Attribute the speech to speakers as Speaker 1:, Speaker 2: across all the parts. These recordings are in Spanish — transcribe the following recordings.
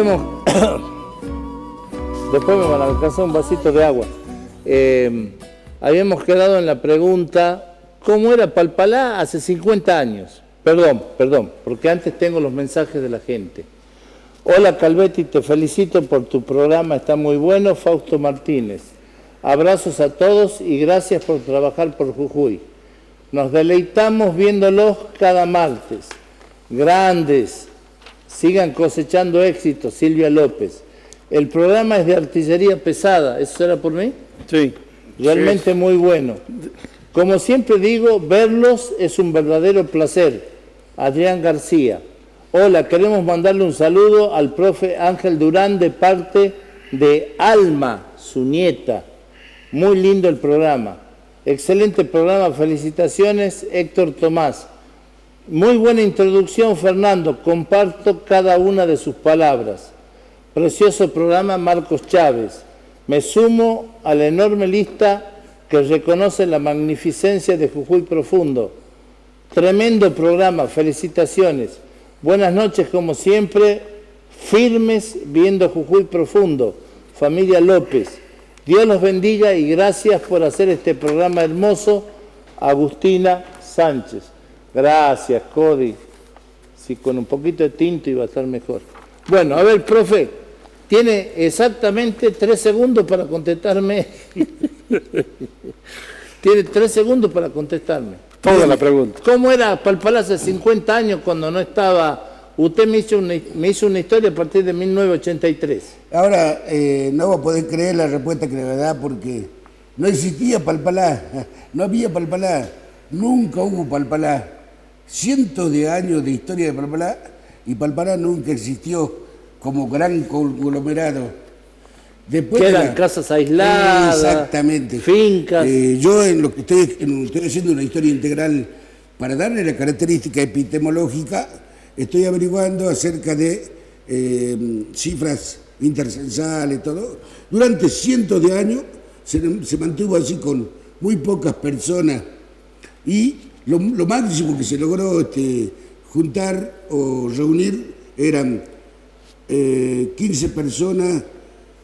Speaker 1: habíamos... Después me van a alcanzar un vasito de agua. Habíamos quedado en la pregunta, ¿cómo era Palpalá hace 50 años? Perdón, porque antes tengo los mensajes de la gente. Hola Calvetti, te felicito por tu programa, está muy bueno. Fausto Martínez. Abrazos a todos y gracias por trabajar por Jujuy. Nos deleitamos viéndolos cada martes. Grandes. Sigan cosechando éxitos, Silvia López. El programa es de artillería pesada. ¿Eso era por mí?
Speaker 2: Sí.
Speaker 1: Realmente muy bueno. Como siempre digo, verlos es un verdadero placer. Adrián García. Hola, queremos mandarle un saludo al profe Ángel Durán de parte de Alma, su nieta. Muy lindo el programa. Excelente programa, felicitaciones, Héctor Tomás. Muy buena introducción, Fernando. Comparto cada una de sus palabras. Precioso programa, Marcos Chávez. Me sumo a la enorme lista que reconoce la magnificencia de Jujuy Profundo. Tremendo programa, felicitaciones. Buenas noches, como siempre, firmes viendo Jujuy Profundo. Familia López. Dios los bendiga y gracias por hacer este programa hermoso. Agustina Sánchez. Gracias, Cody. Sí, con un poquito de tinto iba a estar mejor. Bueno, a ver, profe, tiene exactamente 3 segundos para contestarme. Tiene 3 segundos para contestarme.
Speaker 2: Toda la pregunta.
Speaker 1: ¿Cómo era Palpalá hace 50 años cuando no estaba? Usted me hizo una historia a partir de 1983.
Speaker 3: Ahora, no va a poder creer la respuesta que le voy a dar porque no existía Palpalá, no había Palpalá, nunca hubo Palpalá. Cientos de años de historia de Palpalá y Palpalá nunca existió como gran conglomerado. Después
Speaker 1: quedan casas aisladas,
Speaker 3: exactamente,
Speaker 1: fincas.
Speaker 3: Yo en lo que estoy haciendo una historia integral para darle la característica epistemológica, estoy averiguando acerca de cifras intercensales, todo. Durante cientos de años se mantuvo así con muy pocas personas y lo máximo que se logró juntar o reunir eran 15 personas,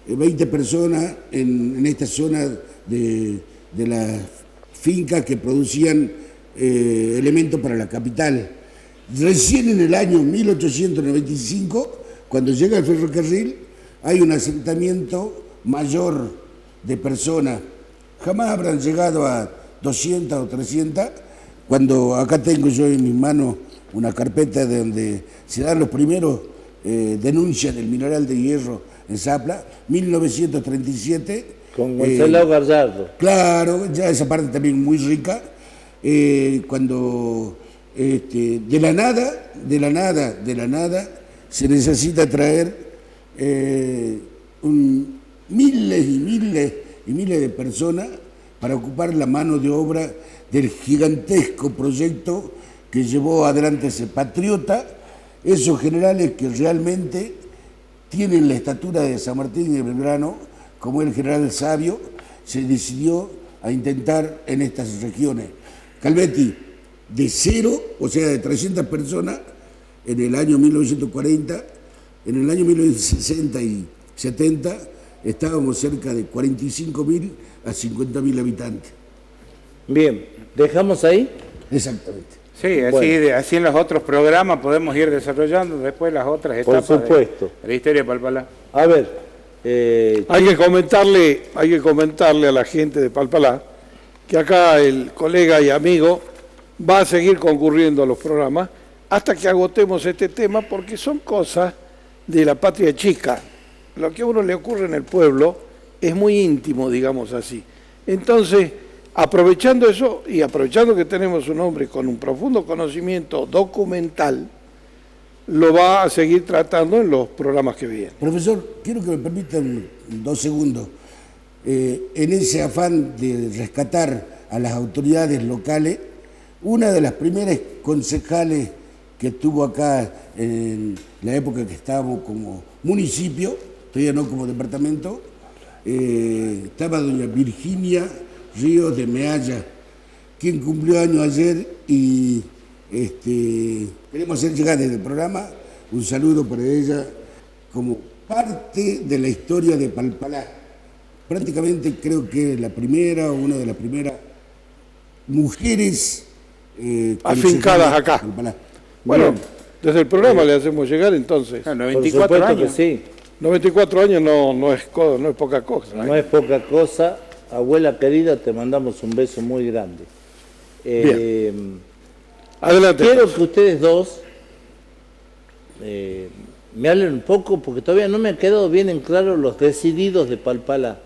Speaker 3: 20 personas en esta zona de las fincas que producían elementos para la capital. Recién en el año 1895, cuando llega el ferrocarril, hay un asentamiento mayor de personas. Jamás habrán llegado a 200 o 300, cuando acá tengo yo en mis manos una carpeta donde se dan los primeros denuncias del mineral de hierro en Zapla, 1937.
Speaker 1: Con Gonzalo Gallardo.
Speaker 3: Claro, ya esa parte también muy rica, cuando de la nada se necesita traer miles y miles de personas para ocupar la mano de obra del gigantesco proyecto que llevó adelante ese patriota, esos generales que realmente tienen la estatura de San Martín y de Belgrano, como el general Sabio, se decidió a intentar en estas regiones. Calvetti, de 0, o sea, de 300 personas, en el año 1940, en el año 1960 y 70, estábamos cerca de 45.000 a 50.000 habitantes.
Speaker 1: Bien, ¿dejamos ahí?
Speaker 3: Exactamente.
Speaker 4: Sí, así, bueno, así en los otros programas podemos ir desarrollando después las otras etapas.
Speaker 1: Por supuesto.
Speaker 4: De la historia de Palpalá.
Speaker 1: A ver.
Speaker 2: Hay que comentarle a la gente de Palpalá que acá el colega y amigo va a seguir concurriendo a los programas hasta que agotemos este tema, porque son cosas de la patria chica. Lo que a uno le ocurre en el pueblo es muy íntimo, digamos así. Entonces, aprovechando eso y aprovechando que tenemos un hombre con un profundo conocimiento documental, lo va a seguir tratando en los programas que vienen.
Speaker 3: Profesor, quiero que me permitan 2 segundos. En ese afán de rescatar a las autoridades locales, una de las primeras concejales que tuvo acá en la época que estábamos como municipio, todavía no como departamento, estaba doña Virginia Ríos de Mealla, quien cumplió años ayer y queremos hacer llegar desde el programa un saludo para ella como parte de la historia de Palpalá. Prácticamente creo que la primera o una de las primeras mujeres
Speaker 2: afincadas acá.
Speaker 3: Palpalá.
Speaker 2: Bueno, desde el programa le hacemos llegar entonces.
Speaker 1: 94 años. Sí.
Speaker 2: 94 años no es poca cosa.
Speaker 1: No es poca cosa. Abuela querida, te mandamos un beso muy grande.
Speaker 2: Adelante.
Speaker 1: Quiero que ustedes dos me hablen un poco, porque todavía no me han quedado bien en claro los decididos de Palpalá.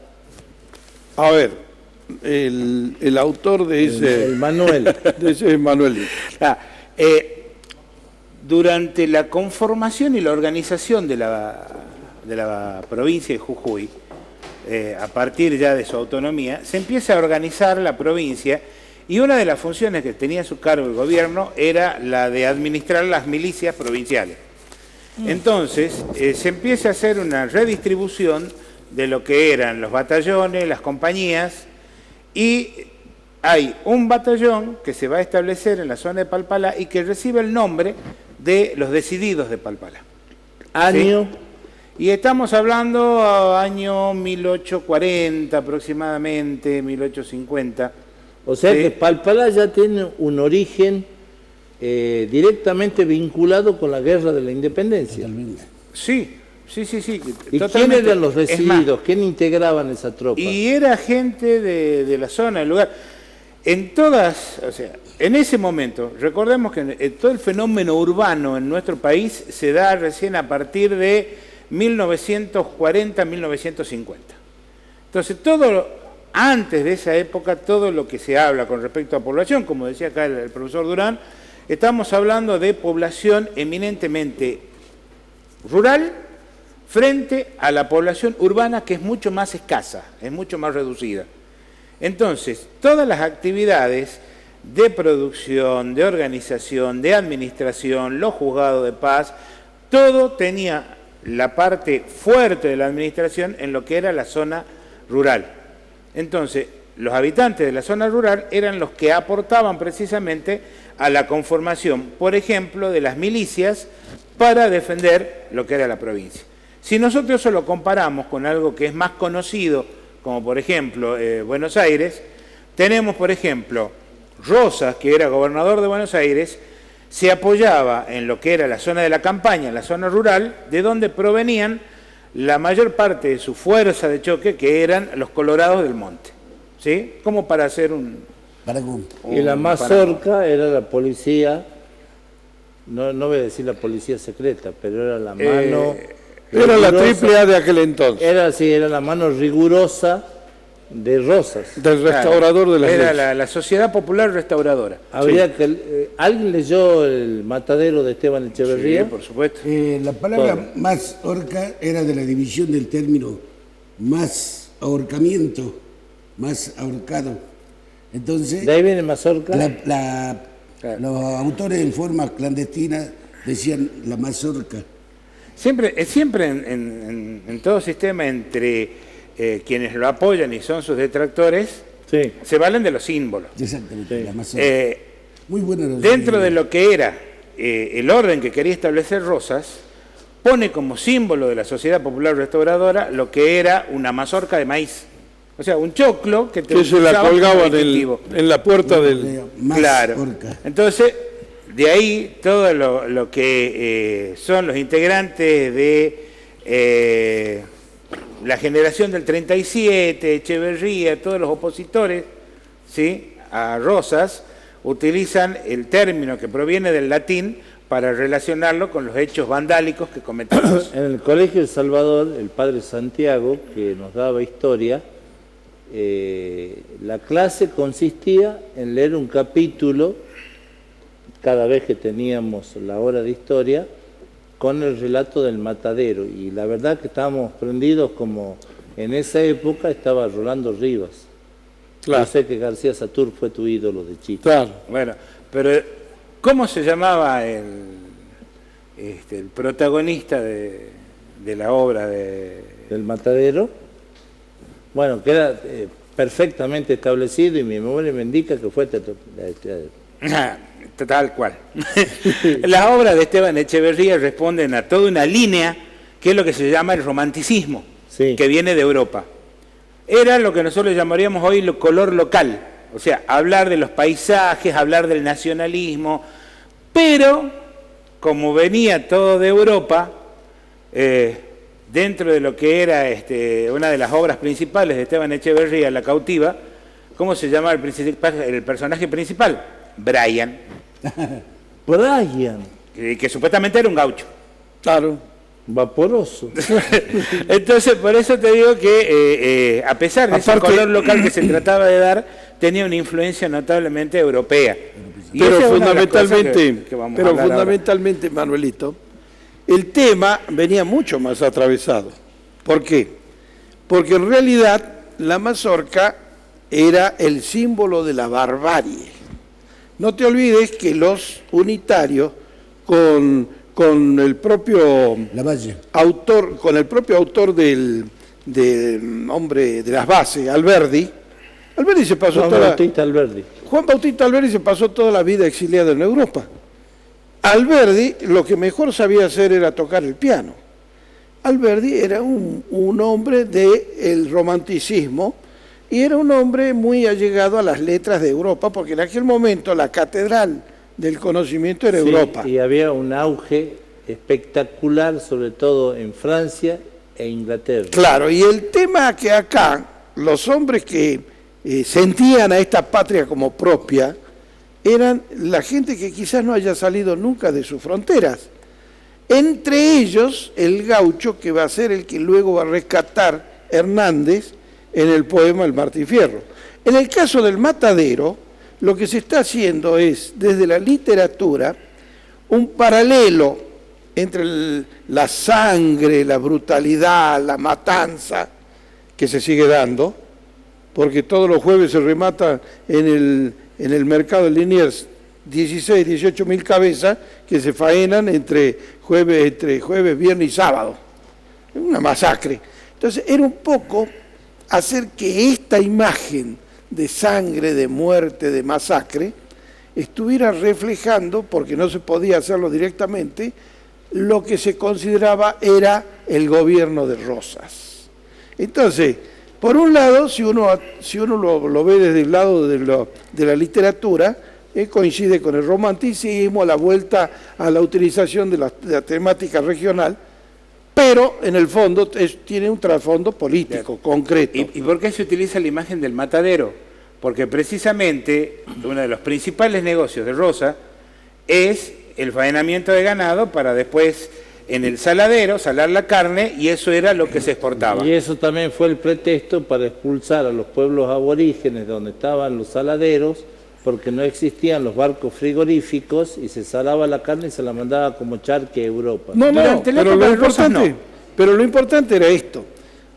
Speaker 2: A ver, el autor de ese...
Speaker 1: El Manuel.
Speaker 2: De ese Manuel.
Speaker 4: Durante la conformación y la organización de la provincia de Jujuy, a partir ya de su autonomía, se empieza a organizar la provincia y una de las funciones que tenía a su cargo el gobierno era la de administrar las milicias provinciales. Entonces, se empieza a hacer una redistribución de lo que eran los batallones, las compañías, y hay un batallón que se va a establecer en la zona de Palpalá y que recibe el nombre de los decididos de Palpalá.
Speaker 1: Año.
Speaker 4: ¿Sí? Y estamos hablando año 1840 aproximadamente, 1850.
Speaker 1: O sea
Speaker 4: ¿sí?
Speaker 1: que Palpalá ya tiene un origen directamente vinculado con la guerra de la independencia.
Speaker 4: Sí.
Speaker 1: ¿Y quién eran los decididos? ¿Quién integraban esa tropa?
Speaker 4: Y era gente de la zona, del lugar. En todas, o sea, en ese momento, recordemos que todo el fenómeno urbano en nuestro país se da recién a partir de 1940-1950. Entonces, antes de esa época, todo lo que se habla con respecto a población, como decía acá el profesor Durán, estamos hablando de población eminentemente rural frente a la población urbana, que es mucho más escasa, es mucho más reducida. Entonces, todas las actividades de producción, de organización, de administración, los juzgados de paz, todo tenía la parte fuerte de la administración en lo que era la zona rural. Entonces, los habitantes de la zona rural eran los que aportaban precisamente a la conformación, por ejemplo, de las milicias para defender lo que era la provincia. Si nosotros eso lo comparamos con algo que es más conocido, como por ejemplo Buenos Aires, tenemos por ejemplo Rosas, que era gobernador de Buenos Aires, se apoyaba en lo que era la zona de la campaña, la zona rural, de donde provenían la mayor parte de su fuerza de choque, que eran los colorados del monte, ¿sí? Como para hacer
Speaker 1: y la mazorca era la policía, no voy a decir la policía secreta, pero era la mano...
Speaker 2: Era la triple A de aquel entonces.
Speaker 1: Era la mano rigurosa de Rosas.
Speaker 2: Del restaurador de las leyes.
Speaker 4: Era la Sociedad Popular Restauradora.
Speaker 1: ¿Alguien leyó El Matadero de Esteban Echeverría?
Speaker 4: Sí, por supuesto.
Speaker 3: La palabra mazorca era de la división del término más ahorcamiento, más ahorcado. Entonces,
Speaker 1: ¿de ahí viene mazorca?
Speaker 3: Los autores en forma clandestina decían la mazorca.
Speaker 4: Siempre en todo sistema, entre quienes lo apoyan y son sus detractores,
Speaker 1: sí,
Speaker 4: se valen de los símbolos.
Speaker 3: Exactamente, la mazorca. Muy buena.
Speaker 4: Dentro de lo que era el orden que quería establecer Rosas, pone como símbolo de la Sociedad Popular Restauradora lo que era una mazorca de maíz. O sea, un choclo que
Speaker 2: se la colgaban en la puerta del...
Speaker 4: Claro. Entonces, de ahí todo lo que son los integrantes de la generación del 37, Echeverría, todos los opositores, ¿sí?, a Rosas, utilizan el término que proviene del latín para relacionarlo con los hechos vandálicos que cometemos.
Speaker 1: En el Colegio El Salvador, el padre Santiago, que nos daba historia, la clase consistía en leer un capítulo cada vez que teníamos la hora de historia con el relato del matadero, y la verdad que estábamos prendidos, como en esa época estaba Rolando Rivas. Claro. Yo sé que García Satur fue tu ídolo de chico.
Speaker 2: Claro.
Speaker 4: Bueno, pero ¿cómo se llamaba el protagonista de la obra
Speaker 1: del matadero? Bueno, que era perfectamente establecido, y mi memoria me indica que fue
Speaker 4: tal cual. Las obras de Esteban Echeverría responden a toda una línea que es lo que se llama el romanticismo,
Speaker 1: Sí.
Speaker 4: que viene de Europa. Era lo que nosotros llamaríamos hoy el color local, o sea, hablar de los paisajes, hablar del nacionalismo, pero como venía todo de Europa, dentro de lo que era una de las obras principales de Esteban Echeverría, La cautiva, ¿cómo se llama el personaje principal? Brian.
Speaker 1: Brian,
Speaker 4: Que supuestamente era un gaucho.
Speaker 2: Claro.
Speaker 1: vaporoso.
Speaker 4: Entonces, por eso te digo que a pesar de ese color local que se trataba de dar, tenía una influencia notablemente europea. Y
Speaker 2: Pero
Speaker 4: esa es una de las cosas
Speaker 2: fundamentalmente, Manuelito, el tema venía mucho más atravesado. ¿Por qué? Porque en realidad la mazorca era el símbolo de la barbarie. No te olvides que los unitarios, con el propio autor del hombre de las bases, Alberdi se pasó Juan Bautista Alberdi se pasó toda la vida exiliado en Europa. Alberdi lo que mejor sabía hacer era tocar el piano. Alberdi era un hombre del romanticismo y era un hombre muy allegado a las letras de Europa, porque en aquel momento la catedral del conocimiento era Europa.
Speaker 1: Y había un auge espectacular, sobre todo en Francia e Inglaterra.
Speaker 2: Claro, y el tema que acá los hombres que sentían a esta patria como propia eran la gente que quizás no haya salido nunca de sus fronteras. Entre ellos, el gaucho, que va a ser el que luego va a rescatar Hernández en el poema El Martín Fierro. En el caso del matadero, lo que se está haciendo es, desde la literatura, un paralelo entre la sangre, la brutalidad, la matanza, que se sigue dando, porque todos los jueves se remata en el mercado de Liniers 16, 18 mil cabezas que se faenan entre jueves, viernes y sábado. Una masacre. Entonces era un poco hacer que esta imagen de sangre, de muerte, de masacre, estuviera reflejando, porque no se podía hacerlo directamente, lo que se consideraba era el gobierno de Rosas. Entonces, por un lado, si uno lo ve desde el lado de la literatura, coincide con el romanticismo, la vuelta a la utilización de la temática regional, pero en el fondo tiene un trasfondo político, concreto.
Speaker 4: ¿Y por qué se utiliza la imagen del matadero? Porque precisamente uno de los principales negocios de Rosa es el faenamiento de ganado para después en el saladero salar la carne, y eso era lo que se exportaba.
Speaker 1: Y eso también fue el pretexto para expulsar a los pueblos aborígenes donde estaban los saladeros, porque no existían los barcos frigoríficos y se salaba la carne y se la mandaba como charque a Europa.
Speaker 2: Pero lo importante era esto.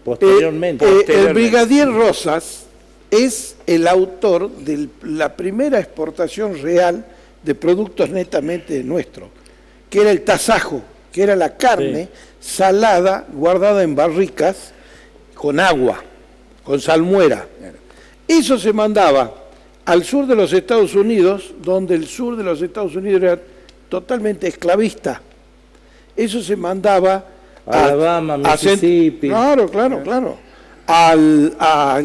Speaker 1: Posteriormente.
Speaker 2: El brigadier Rosas es el autor de la primera exportación real de productos netamente nuestros, que era el tasajo, que era la carne salada, guardada en barricas, con agua, con salmuera. Eso se mandaba al sur de los Estados Unidos, donde el sur de los Estados Unidos era totalmente esclavista. Eso se mandaba
Speaker 1: Alabama, Mississippi.
Speaker 2: Claro.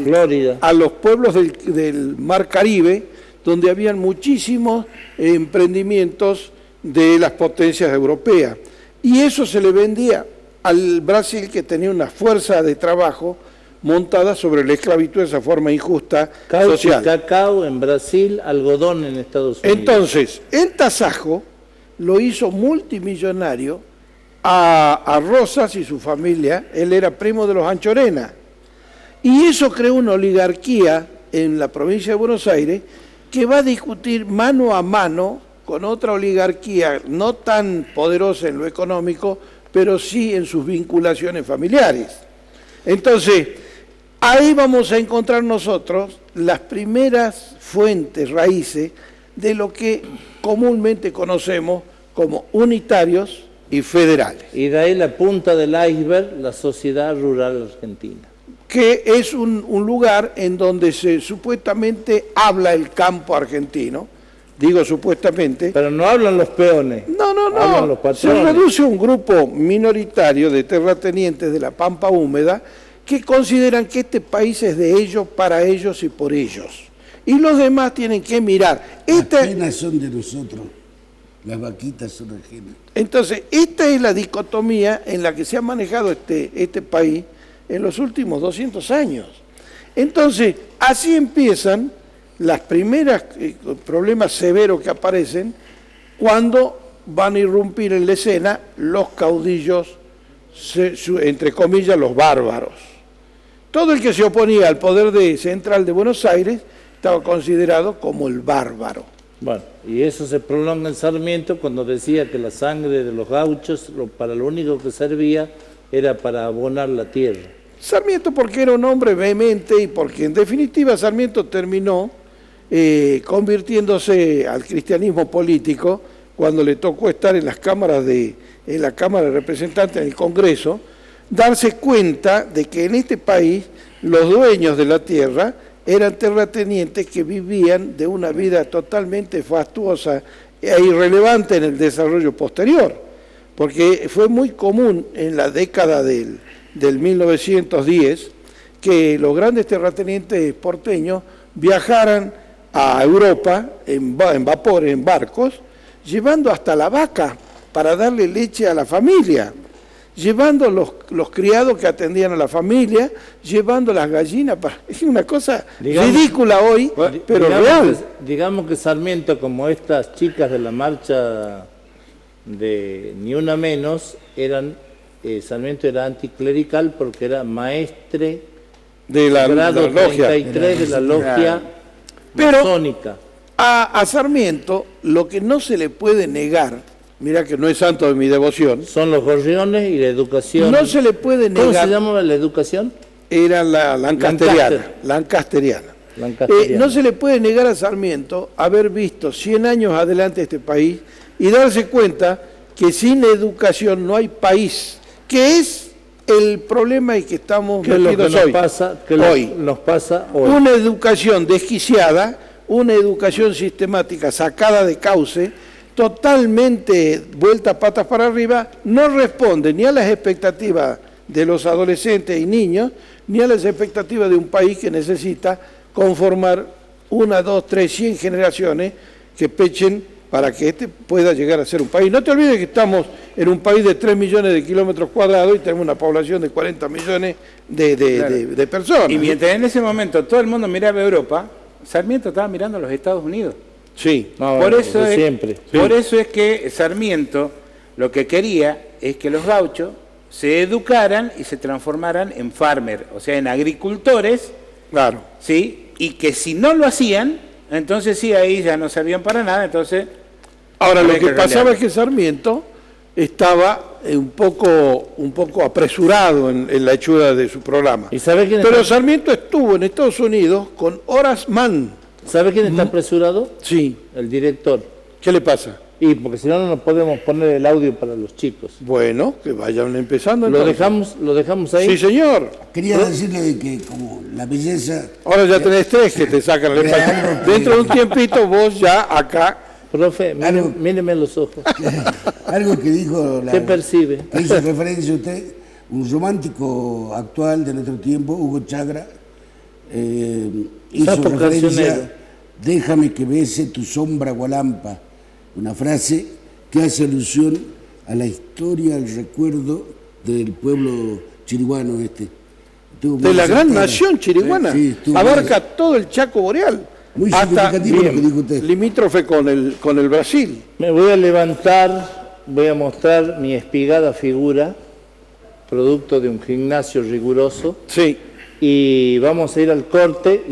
Speaker 1: Florida.
Speaker 2: A los pueblos del Mar Caribe, donde habían muchísimos emprendimientos de las potencias europeas. Y eso se le vendía al Brasil, que tenía una fuerza de trabajo montada sobre la esclavitud de esa forma injusta social.
Speaker 1: Cacao en Brasil, algodón en Estados Unidos.
Speaker 2: Entonces, el tasajo lo hizo multimillonario a Rosas y su familia. Él era primo de los Anchorena. Y eso creó una oligarquía en la provincia de Buenos Aires que va a discutir mano a mano con otra oligarquía no tan poderosa en lo económico, pero sí en sus vinculaciones familiares. Entonces, ahí vamos a encontrar nosotros las primeras fuentes, raíces, de lo que comúnmente conocemos como unitarios y federales.
Speaker 1: Y de ahí la punta del iceberg, la Sociedad Rural Argentina.
Speaker 2: Que es un lugar en donde se supuestamente habla el campo argentino, digo supuestamente.
Speaker 1: Pero no hablan los peones.
Speaker 2: No,
Speaker 1: hablan los patrones.
Speaker 2: Se reduce a un grupo minoritario de terratenientes de la Pampa Húmeda que consideran que este país es de ellos, para ellos y por ellos. Y los demás tienen que mirar.
Speaker 3: Las penas son de nosotros, las vaquitas son ajenas.
Speaker 2: Entonces, esta es la dicotomía en la que se ha manejado este país en los últimos 200 años. Entonces, así empiezan las primeras problemas severos que aparecen cuando van a irrumpir en la escena los caudillos, entre comillas, los bárbaros. Todo el que se oponía al poder central de Buenos Aires estaba considerado como el bárbaro.
Speaker 1: Bueno, y eso se prolonga en Sarmiento cuando decía que la sangre de los gauchos para lo único que servía era para abonar la tierra.
Speaker 2: Sarmiento porque era un hombre vehemente y porque en definitiva Sarmiento terminó convirtiéndose al cristianismo político cuando le tocó estar en las cámaras en la Cámara de Representantes, en el Congreso, darse cuenta de que en este país los dueños de la tierra eran terratenientes que vivían de una vida totalmente fastuosa e irrelevante en el desarrollo posterior, porque fue muy común en la década del 1910 que los grandes terratenientes porteños viajaran a Europa en vapores, en barcos, llevando hasta la vaca para darle leche a la familia, llevando los criados que atendían a la familia, llevando las gallinas. Es una cosa ridícula hoy, pero real.
Speaker 1: Digamos que Sarmiento, como estas chicas de la marcha de Ni Una Menos, Sarmiento era anticlerical porque era maestre
Speaker 2: de la
Speaker 1: grado
Speaker 2: logia
Speaker 1: 33 de la logia masónica.
Speaker 2: A Sarmiento lo que no se le puede negar, mira que no es santo de mi devoción,
Speaker 1: son los gorriones y la educación.
Speaker 2: No se le puede negar.
Speaker 1: ¿Cómo se llamaba la educación?
Speaker 2: Era la lancasteriana. No se le puede negar a Sarmiento haber visto 100 años adelante este país y darse cuenta que sin educación no hay país, que es el problema y que estamos metidos hoy.
Speaker 1: Nos pasa hoy.
Speaker 2: Una educación desquiciada, una educación sistemática sacada de cauce, totalmente vuelta patas para arriba, no responde ni a las expectativas de los adolescentes y niños, ni a las expectativas de un país que necesita conformar 1, 2, 3, 100 generaciones que pechen para que este pueda llegar a ser un país. No te olvides que estamos en un país de 3 millones de kilómetros cuadrados y tenemos una población de 40 millones de personas.
Speaker 4: Y mientras en ese momento todo el mundo miraba a Europa, Sarmiento estaba mirando a los Estados Unidos.
Speaker 2: Sí,
Speaker 4: por eso es que Sarmiento lo que quería es que los gauchos se educaran y se transformaran en farmer, o sea, en agricultores,
Speaker 2: claro,
Speaker 4: ¿sí? Y que si no lo hacían, entonces sí, ahí ya no servían para nada, entonces...
Speaker 2: Ahora, lo que pasaba es que Sarmiento estaba un poco apresurado en la hechura de su programa.
Speaker 1: ¿Y sabe quién
Speaker 2: Pero Sarmiento estuvo en Estados Unidos con Horace Mann.
Speaker 1: ¿Sabe quién está apresurado?
Speaker 2: Sí.
Speaker 1: El director.
Speaker 2: ¿Qué le pasa?
Speaker 1: Y porque si no, no nos podemos poner el audio para los chicos.
Speaker 2: Bueno, que vayan empezando.
Speaker 1: ¿Lo dejamos ahí?
Speaker 2: Sí, señor.
Speaker 3: Quería decirle que como la belleza...
Speaker 2: Ahora ya tenés 3 que te sacan el espacio. Dentro de un tiempito vos ya acá...
Speaker 1: Profe, míreme los ojos.
Speaker 3: Algo que dijo...
Speaker 1: ¿Qué percibe?
Speaker 3: Que hizo referencia a usted, un romántico actual de nuestro tiempo, Hugo Chagra, hizo referencia... Déjame que bese tu sombra gualampa, una frase que hace alusión a la historia, al recuerdo del pueblo chiriguano
Speaker 2: de la gran nación chiriguana,
Speaker 3: sí,
Speaker 2: abarca todo el Chaco Boreal,
Speaker 3: muy
Speaker 2: hasta
Speaker 3: significativo lo que dijo usted.
Speaker 2: Limítrofe con el Brasil.
Speaker 1: Me voy a levantar, voy a mostrar mi espigada figura, producto de un gimnasio riguroso.
Speaker 2: Sí.
Speaker 1: Y vamos a ir al corte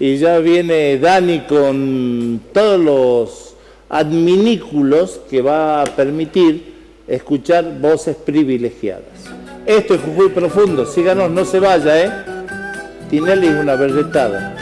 Speaker 1: y ya viene Dani con todos los adminículos que va a permitir escuchar voces privilegiadas. Esto es Jujuy Profundo, síganos, no se vaya, Tinelli es una berretada.